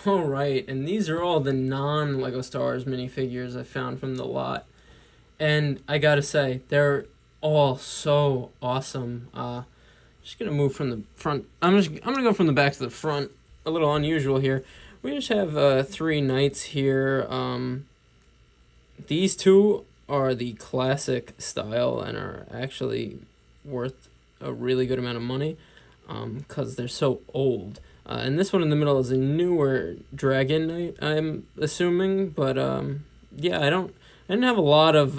All right, and these are all the non-Lego Star Wars minifigures I found from the lot. And I gotta say, they're all so awesome. Just gonna move from the front. I'm gonna go from the back to the front. A little unusual here. We just have three knights here. These two are the classic style and are actually worth a really good amount of money because they're so old. And this one in the middle is a newer Dragon Knight, I'm assuming. But yeah, I didn't have a lot of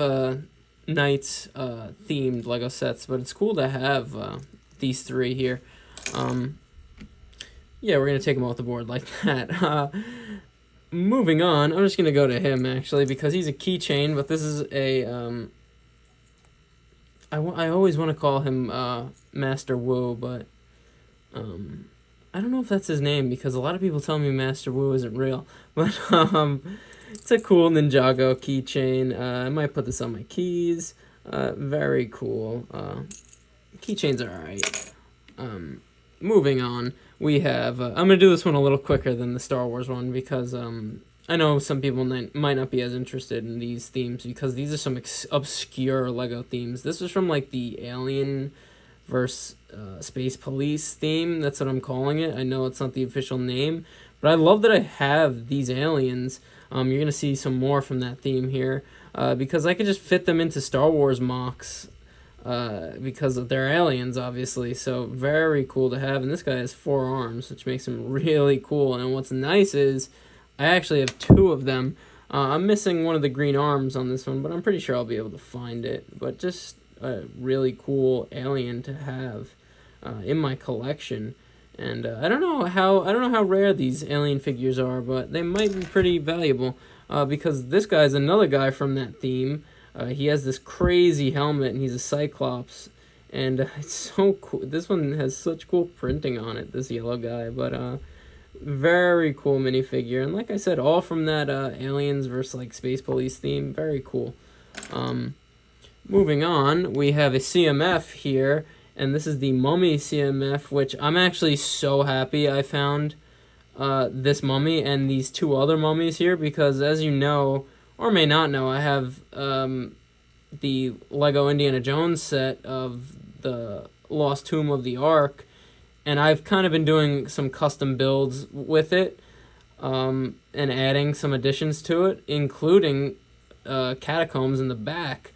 Knights themed Lego sets, but it's cool to have these three here. Yeah, we're gonna take them off the board like that. Moving on, I'm just gonna go to him actually because he's a keychain, but this is a I always want to call him Master Wu, but I don't know if that's his name because a lot of people tell me Master Wu isn't real. But it's a cool Ninjago keychain. I might put this on my keys. Very cool. Keychains are alright. Moving on, we have... I'm going to do this one a little quicker than the Star Wars one because I know some people might not be as interested in these themes because these are some obscure Lego themes. This is from like the Alien versus Space Police theme. That's what I'm calling it. I know it's not the official name, but I love that I have these aliens. You're going to see some more from that theme here because I could just fit them into Star Wars mocks because of their aliens, obviously. So very cool to have. And this guy has 4 arms, which makes him really cool. And what's nice is I actually have 2 of them. I'm missing one of the green arms on this one, but I'm pretty sure I'll be able to find it. But just a really cool alien to have in my collection. And I don't know how rare these alien figures are, but they might be pretty valuable because this guy's another guy from that theme. He has this crazy helmet, and he's a Cyclops, and it's so cool. This one has such cool printing on it, this yellow guy, but very cool minifigure. And like I said, all from that Aliens versus like Space Police theme. Very cool. Moving on, we have a CMF here, and this is the Mummy CMF, which I'm actually so happy I found this mummy and these 2 other mummies here, because as you know, or may not know, I have the Lego Indiana Jones set of the Lost Tomb of the Ark, and I've kind of been doing some custom builds with it and adding some additions to it, including catacombs in the back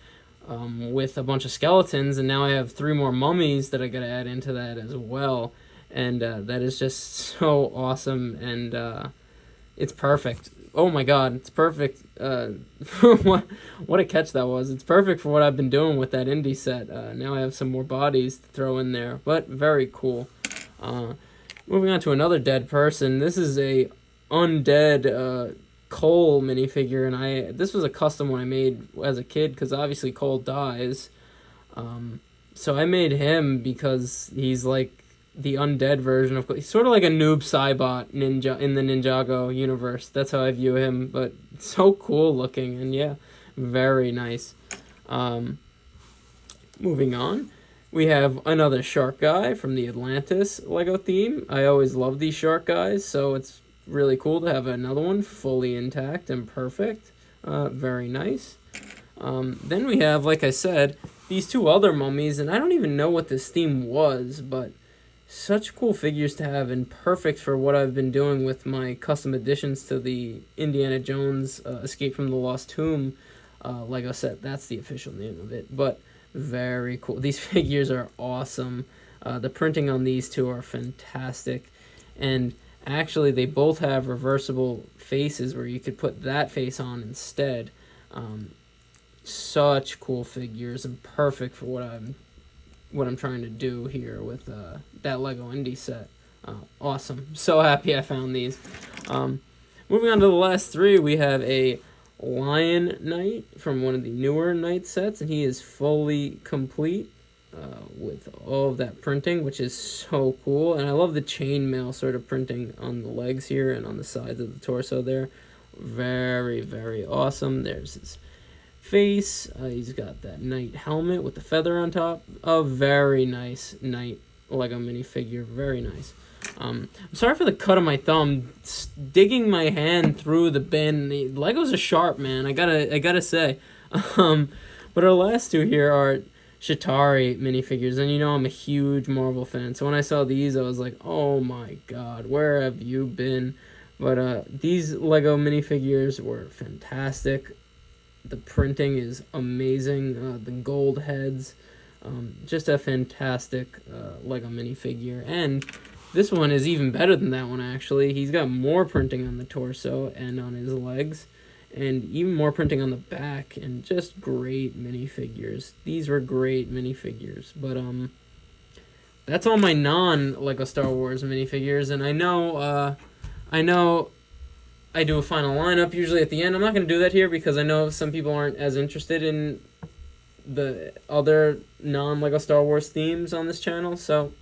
with a bunch of skeletons, and now I have 3 more mummies that I gotta add into that as well, and that is just so awesome, and it's perfect. Oh my god, it's perfect. What a catch that was. It's perfect for what I've been doing with that indie set. Now I have some more bodies to throw in there, but very cool. Moving on to another dead person. This is a undead Cole minifigure, and this was a custom one I made as a kid because obviously Cole dies. So I made him because he's like the undead version of... He's sort of like a noob Cybot ninja in the Ninjago universe. That's how I view him, but so cool looking, and yeah, very nice. Moving on, we have another shark guy from the Atlantis Lego theme. I always love these shark guys, so it's really cool to have another one fully intact and perfect. Very nice. Then we have, like I said, these 2 other mummies, and I don't even know what this theme was, but such cool figures to have and perfect for what I've been doing with my custom additions to the Indiana Jones Escape from the Lost Tomb Lego set. That's the official name of it, but very cool. These figures are awesome. The printing on these 2 are fantastic, and actually they both have reversible faces where you could put that face on instead. Such cool figures and perfect for what I'm trying to do here with that Lego Indie set. Awesome. So happy I found these. Moving on to the last 3, we have a Lion Knight from one of the newer Knight sets, and he is fully complete with all of that printing, which is so cool. And I love the chainmail sort of printing on the legs here and on the sides of the torso there. Very, very awesome. There's his face. He's got that knight helmet with the feather on top. A very nice knight Lego minifigure. Very nice. I'm sorry for the cut on my thumb. Digging my hand through the bin. The Legos are sharp, man. I gotta say. But our last two here are Shatari minifigures, and you know I'm a huge Marvel fan. So when I saw these, I was like, "Oh my God, where have you been?" But these Lego minifigures were fantastic. The printing is amazing. The gold heads, just a fantastic Lego minifigure. And this one is even better than that one, actually. He's got more printing on the torso and on his legs, and even more printing on the back, and just great minifigures. These were great minifigures. But that's all my non-Lego Star Wars minifigures, and I know I do a final lineup usually at the end. I'm not going to do that here because I know some people aren't as interested in the other non-Lego Star Wars themes on this channel, so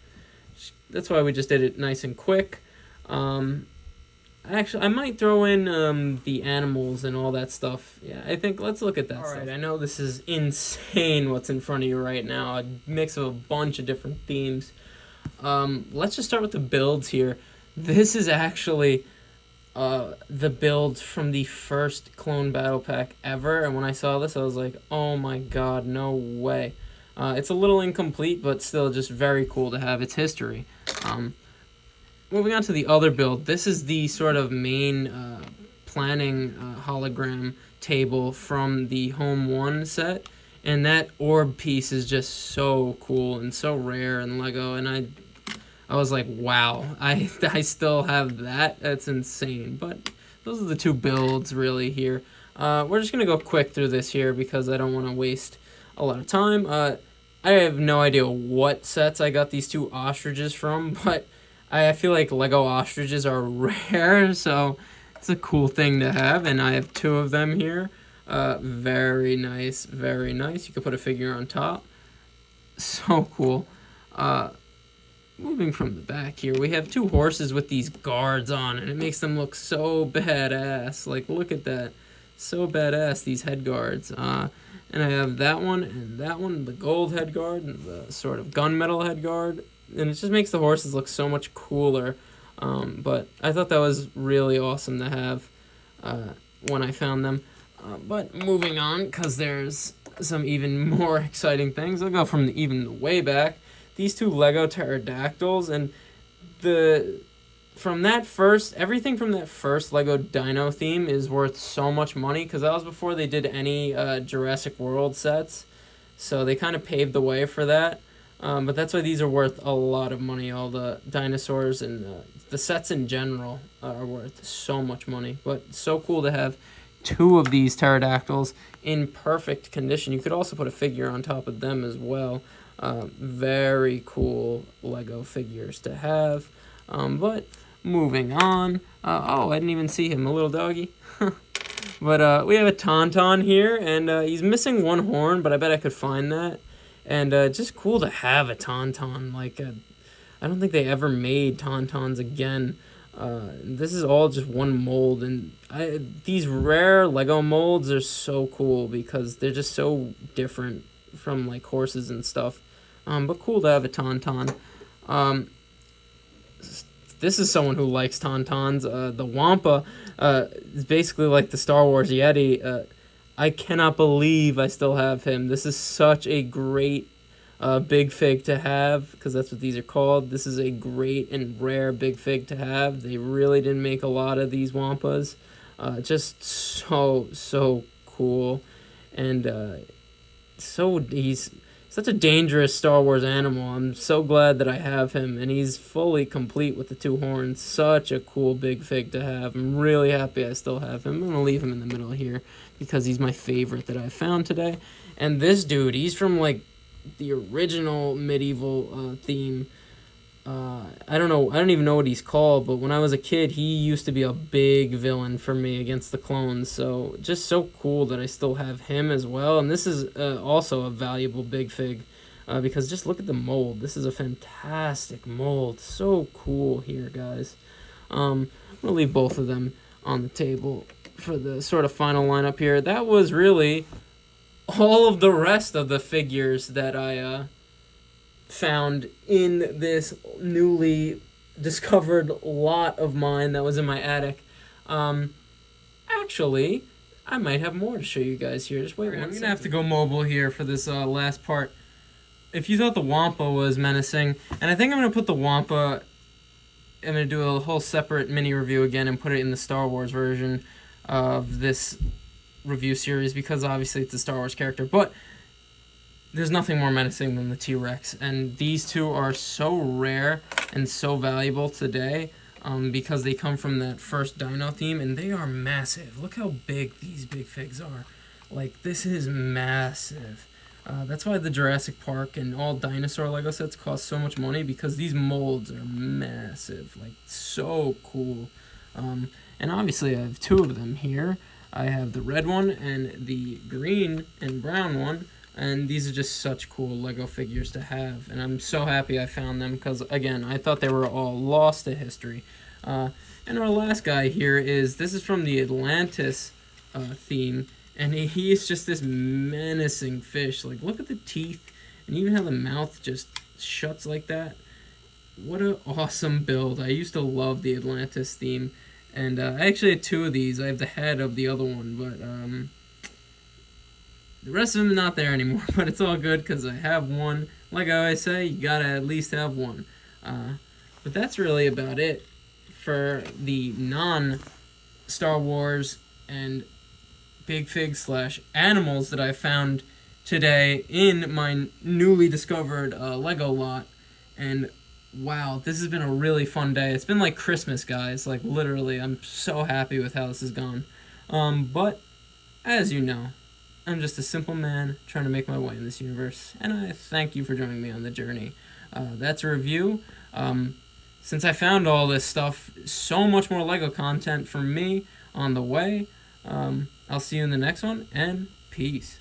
that's why we just did it nice and quick. Actually, I might throw in the animals and all that stuff. Yeah, I think let's look at that stuff. Right, I know this is insane what's in front of you right now. A mix of a bunch of different themes. Let's just start with the builds here. This is actually the build from the first Clone Battle Pack ever, and when I saw this I was like, oh my god, no way. It's a little incomplete, but still just very cool to have its history. Moving on to the other build, this is the sort of main planning hologram table from the Home 1 set, and that orb piece is just so cool and so rare in Lego, and I was like, wow, I still have that. That's insane. But those are the two builds really here. We're just going to go quick through this here because I don't want to waste a lot of time. I have no idea what sets I got these two ostriches from, but I feel like Lego ostriches are rare, so it's a cool thing to have, and I have two of them here. Very nice, very nice. You could put a figure on top. So cool. Moving from the back here, we have two horses with these guards on, and it makes them look so badass. Like, look at that. So badass, these head guards. And I have that one, the gold head guard, and the sort of gunmetal head guard. And it just makes the horses look so much cooler. But I thought that was really awesome to have when I found them. But moving on, because there's some even more exciting things. I'll go from even way back. These two Lego pterodactyls, and everything from that first Lego Dino theme is worth so much money, because that was before they did any Jurassic World sets, so they kind of paved the way for that. But that's why these are worth a lot of money. All the dinosaurs and the sets in general are worth so much money. But so cool to have two of these pterodactyls in perfect condition. You could also put a figure on top of them as well. Very cool Lego figures to have. But moving on. Oh, I didn't even see him, a little doggy. But we have a Tauntaun here, and he's missing one horn, but I bet I could find that. And just cool to have a Tauntaun. Like, I don't think they ever made Tauntauns again. This is all just one mold, and these rare Lego molds are so cool because they're just so different from like horses and stuff. But cool to have a Tauntaun. This is someone who likes Tauntauns. The Wampa is basically like the Star Wars Yeti. I cannot believe I still have him. This is such a great big fig to have, because that's what these are called. This is a great and rare big fig to have. They really didn't make a lot of these Wampas. Just so cool. And he's such a dangerous Star Wars animal. I'm so glad that I have him, and he's fully complete with the two horns. Such a cool big fig to have. I'm really happy I still have him. I'm going to leave him in the middle here because he's my favorite that I found today. And this dude, he's from like the original medieval theme. I don't even know what he's called, but when I was a kid, he used to be a big villain for me against the clones. So just so cool that I still have him as well. And this is also a valuable big fig because just look at the mold. This is a fantastic mold. So cool here, guys. I'm gonna leave both of them on the table for the sort of final lineup here. That was really all of the rest of the figures that I found in this newly discovered lot of mine that was in my attic. Actually, I might have more to show you guys here. Just wait one second. I'm gonna have to go mobile here for this last part. If you thought the Wampa was menacing, and I think I'm gonna put the Wampa. I'm gonna do a whole separate mini review again and put it in the Star Wars version of this review series because obviously it's a Star Wars character, but there's nothing more menacing than the T-Rex, and these two are so rare and so valuable today because they come from that first Dino theme, and they are massive. Look how big these big figs are. Like, this is massive. That's why the Jurassic Park and all dinosaur Lego sets cost so much money, because these molds are massive. Like, so cool. And obviously I have two of them here. I have the red one and the green and brown one. And these are just such cool Lego figures to have. And I'm so happy I found them because, again, I thought they were all lost to history. And our last guy here this is from the Atlantis theme. And he is just this menacing fish. Like, look at the teeth. And even how the mouth just shuts like that. What an awesome build. I used to love the Atlantis theme. And I actually had two of these. I have the head of the other one, but the rest of them are not there anymore, but it's all good because I have one. Like I always say, you gotta at least have one. But that's really about it for the non-Star Wars and Big Fig / animals that I found today in my newly discovered Lego lot. And wow, this has been a really fun day. It's been like Christmas, guys. Like, literally, I'm so happy with how this has gone. But as you know, I'm just a simple man trying to make my way in this universe, and I thank you for joining me on the journey. That's a review. Since I found all this stuff, so much more Lego content from me on the way. I'll see you in the next one, and peace.